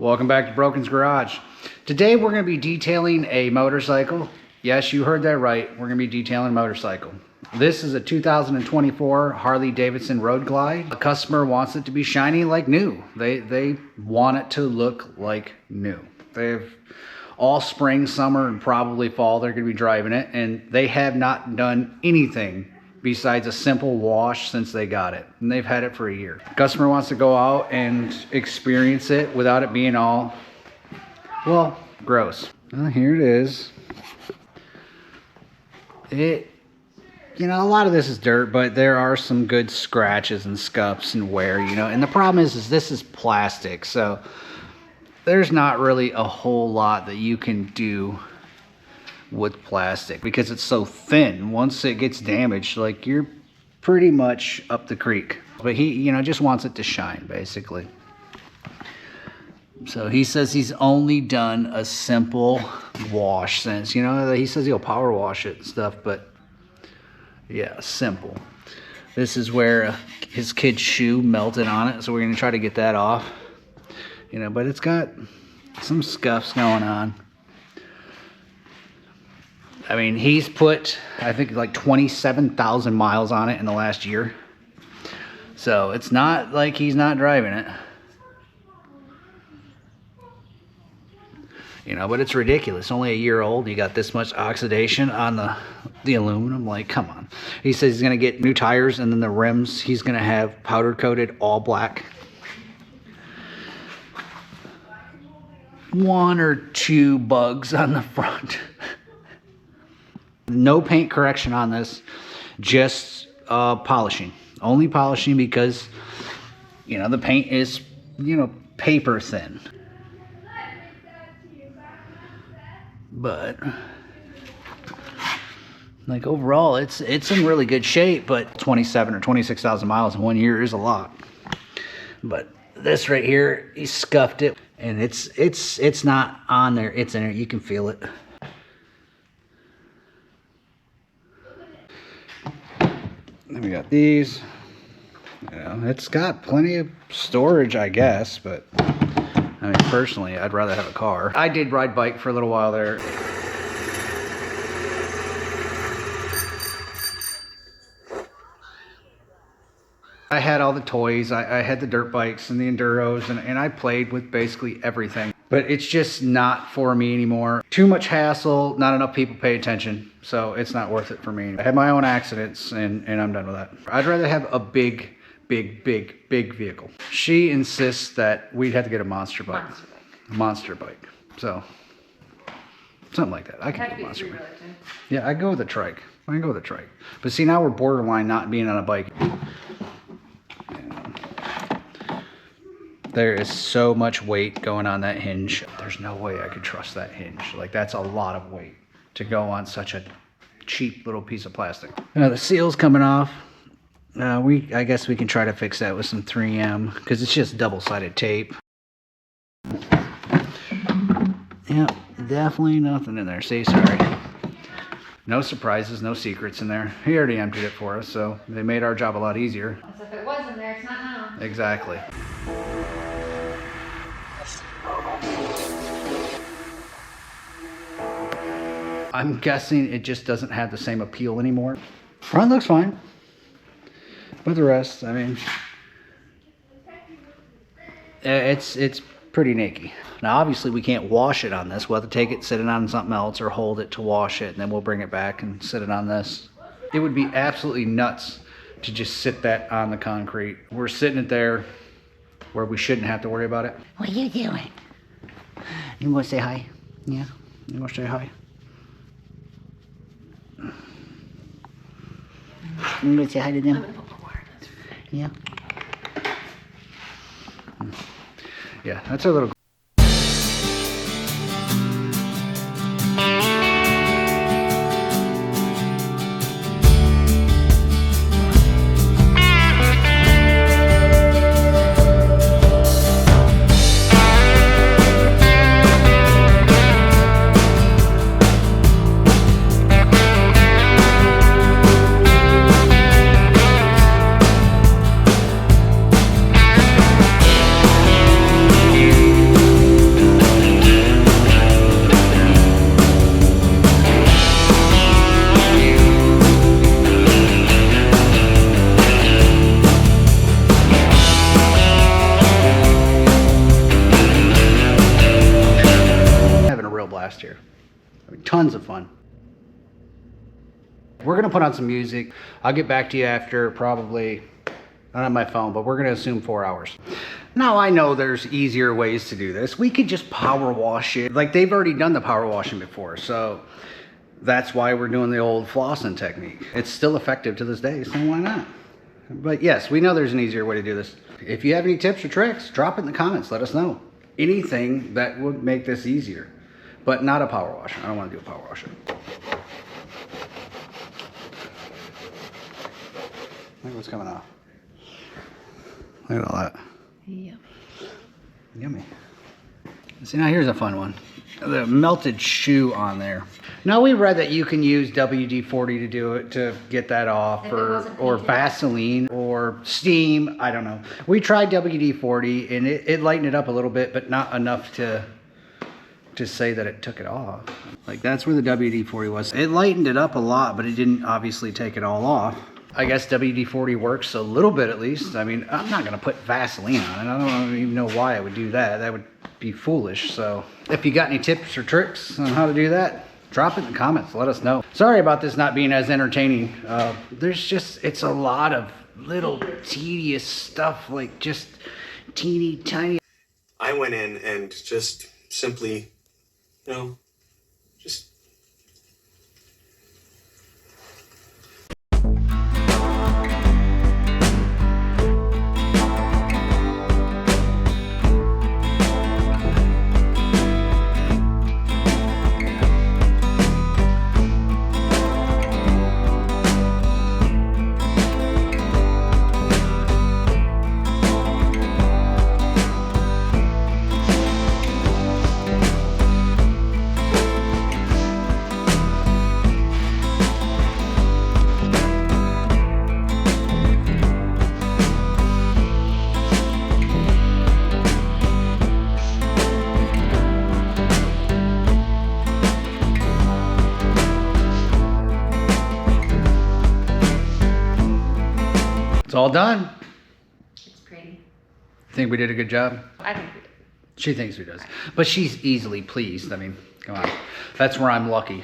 Welcome back to Broken's Garage. Today we're going to be detailing a motorcycle. Yes, you heard that right. We're going to be detailing a motorcycle. This is a 2024 Harley Davidson Road Glide. The customer wants it to be shiny like new. They want it to look like new. They've all spring, summer, and probably fall they're going to be driving it, and they have not done anything besides a simple wash since they got it, and they've had it for a year. The customer wants to go out and experience it without it being all, well, gross. Well, here it is. You know, a lot of this is dirt, but there are some good scratches and scuffs and wear, you know, and the problem is this is plastic, so there's not really a whole lot that you can do with plastic because it's so thin. Once it gets damaged, like, you're pretty much up the creek. But he, you know, just wants it to shine, basically. So he says he's only done a simple wash since, you know, he says he'll power wash it and stuff, but yeah, simple. This is where his kid's shoe melted on it, so we're gonna try to get that off, you know, but it's got some scuffs going on. I mean, he's put, I think, like 27,000 miles on it in the last year. So it's not like he's not driving it. You know, but it's ridiculous. Only a year old. You got this much oxidation on the aluminum. Like, come on. He says he's going to get new tires, and then the rims he's going to have powder coated all black. One or two bugs on the front. No paint correction on this, just polishing. Only polishing because, you know, the paint is, you know, paper thin. But, like, overall, it's in really good shape, but 27 or 26,000 miles in 1 year is a lot. But this right here, he scuffed it, and it's not on there. It's in there. You can feel it. Then we got these. You know, it's got plenty of storage, I guess, but I mean, personally, I'd rather have a car. I did ride bike for a little while there. I had all the toys. I had the dirt bikes and the enduros, and I played with basically everything. But it's just not for me anymore. Too much hassle, not enough people pay attention, so it's not worth it for me. I had my own accidents, and I'm done with that. I'd rather have a big vehicle. She insists that we'd have to get a monster bike. A monster bike. So, something like that. I can get a monster bike. Yeah, I go with a trike. I can go with a trike. But see, now we're borderline not being on a bike. There is so much weight going on that hinge. There's no way I could trust that hinge. Like, that's a lot of weight to go on such a cheap little piece of plastic. Now the seal's coming off. I guess we can try to fix that with some 3M because it's just double-sided tape. Yeah, definitely nothing in there. See, sorry. No surprises, no secrets in there. He already emptied it for us, so they made our job a lot easier. As if it was in there, it's not now. Exactly. I'm guessing it just doesn't have the same appeal anymore. Front looks fine. But the rest, I mean, it's pretty naked. Now, obviously, we can't wash it on this. We'll have to take it, sit it on something else, or hold it to wash it, and then we'll bring it back and sit it on this. It would be absolutely nuts to just sit that on the concrete. We're sitting it there where we shouldn't have to worry about it. What are you doing? You want to say hi? Yeah? You want to say hi? You want to say hi to them? I'm gonna put more water in this. Yeah. Yeah, that's our little... last year. I mean, tons of fun. We're gonna put on some music. I'll get back to you after probably, I don't have my phone, but we're gonna assume 4 hours. Now I know there's easier ways to do this. We could just power wash it. Like they've already done the power washing before, so that's why we're doing the old flossing technique. It's still effective to this day, so why not? But yes, we know there's an easier way to do this. If you have any tips or tricks, drop it in the comments, let us know. Anything that would make this easier, but not a power washer. I don't wanna do a power washer. Look what's coming off. Look at all that. Yummy. Yummy. See, now here's a fun one. The melted shoe on there. Now we read that you can use WD-40 to do it, to get that off, If it or wasn't painted. Vaseline, or steam, I don't know. We tried WD-40 and it lightened it up a little bit, but not enough to say that it took it off. Like that's where the WD-40 was. It lightened it up a lot, but it didn't obviously take it all off. I guess WD-40 works a little bit at least. I mean, I'm not gonna put Vaseline on it. I don't even know why I would do that. That would be foolish. So if you got any tips or tricks on how to do that, drop it in the comments, let us know. Sorry about this not being as entertaining. It's a lot of little tedious stuff, like just teeny tiny. I went in and just simply, just It's all done. It's pretty. Think we did a good job? I think we did. She thinks we does. But she's easily pleased. I mean, come on. That's where I'm lucky.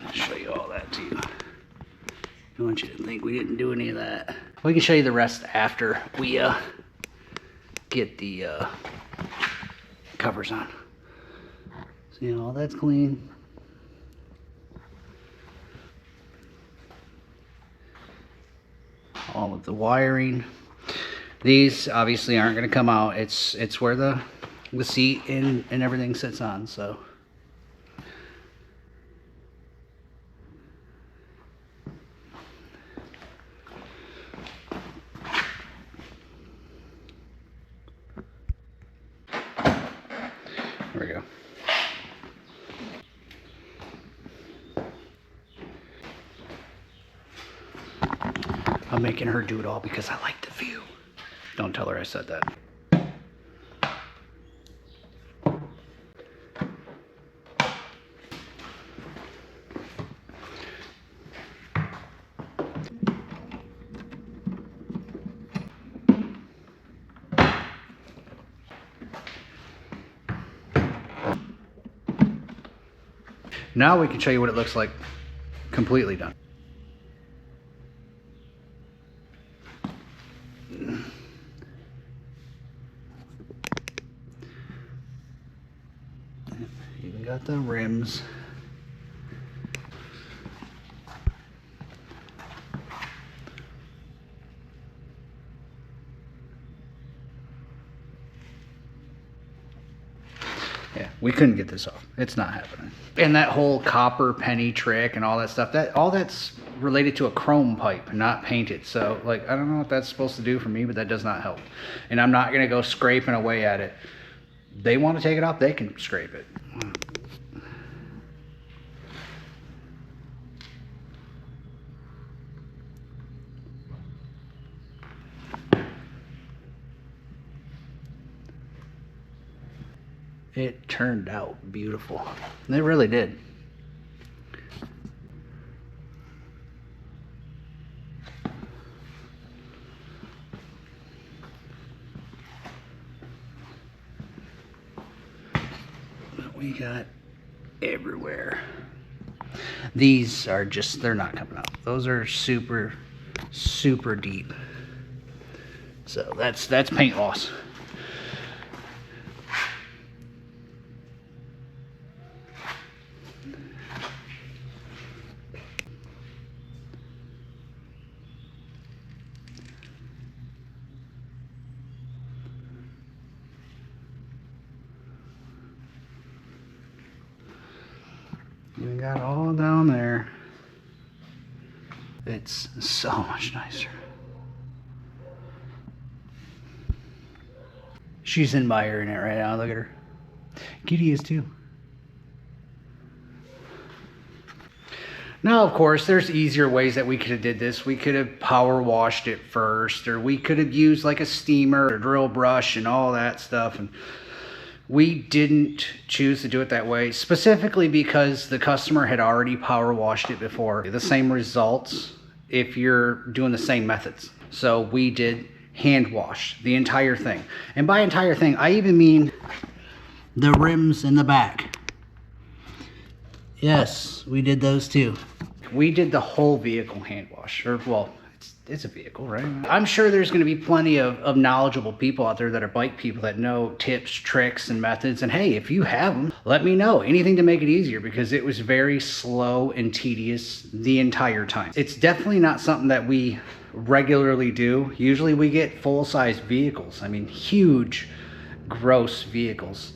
I'll show you all that too. I want you to think we didn't do any of that. We can show you the rest after we get the covers on. See, all that's clean. All of the wiring. These obviously aren't going to come out. It's where the seat and everything sits on. So there we go. I'm making her do it all because I like the view. Don't tell her I said that. Now we can show you what it looks like completely done. Even got the rims. Yeah, we couldn't get this off. It's not happening. And that whole copper penny trick and all that stuff, all that's related to a chrome pipe, not painted. So like, I don't know what that's supposed to do for me, but that does not help. And I'm not gonna go scraping away at it. They want to take it off, they can scrape it. It turned out beautiful. It really did. we got everywhere. These are just, they're not coming up. Those are super, super deep. So that's paint loss. We got all down there. It's so much nicer. She's admiring it right now. Look at her. Kitty is too. Now, of course, there's easier ways that we could have did this. We could have power washed it first, or we could have used like a steamer or drill brush and all that stuff. And we didn't choose to do it that way, specifically because the customer had already power washed it before. The same results if you're doing the same methods. So we did hand wash the entire thing. And by entire thing, I even mean the rims in the back. Yes, we did those too. We did the whole vehicle hand wash, or well, it's a vehicle, right? I'm sure there's going to be plenty of knowledgeable people out there that are bike people that know tips, tricks, and methods. And hey, if you have them, let me know. Anything to make it easier, because it was very slow and tedious the entire time. It's definitely not something that we regularly do. Usually we get full-size vehicles. I mean, huge, gross vehicles.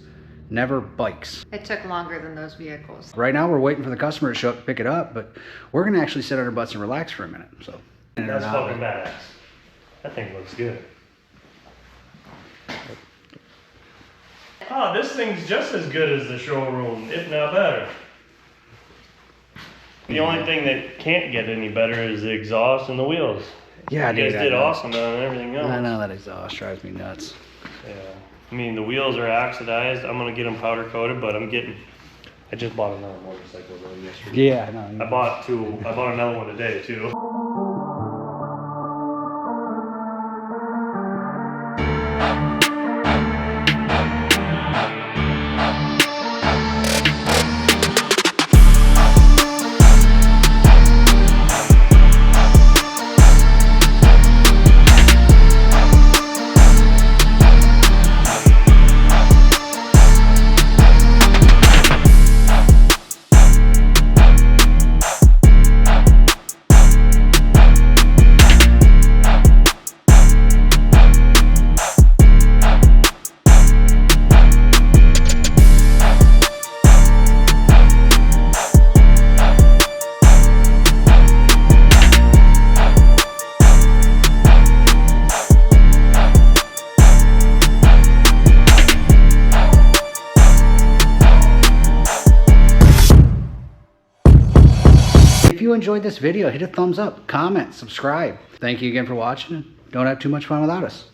Never bikes. It took longer than those vehicles. Right now we're waiting for the customer to show up to pick it up, but we're going to actually sit on our butts and relax for a minute. So. That's fucking badass. That thing looks good. Oh, this thing's just as good as the showroom, if not better. The only thing that can't get any better is the exhaust and the wheels. Yeah, you guys did awesome on everything else. I know that exhaust drives me nuts. Yeah, I mean the wheels are oxidized. I'm gonna get them powder coated, but I just bought another motorcycle yesterday. Yeah, I know. I bought another one today too. If you enjoyed this video, hit a thumbs up, comment, subscribe. Thank you again for watching. Don't have too much fun without us.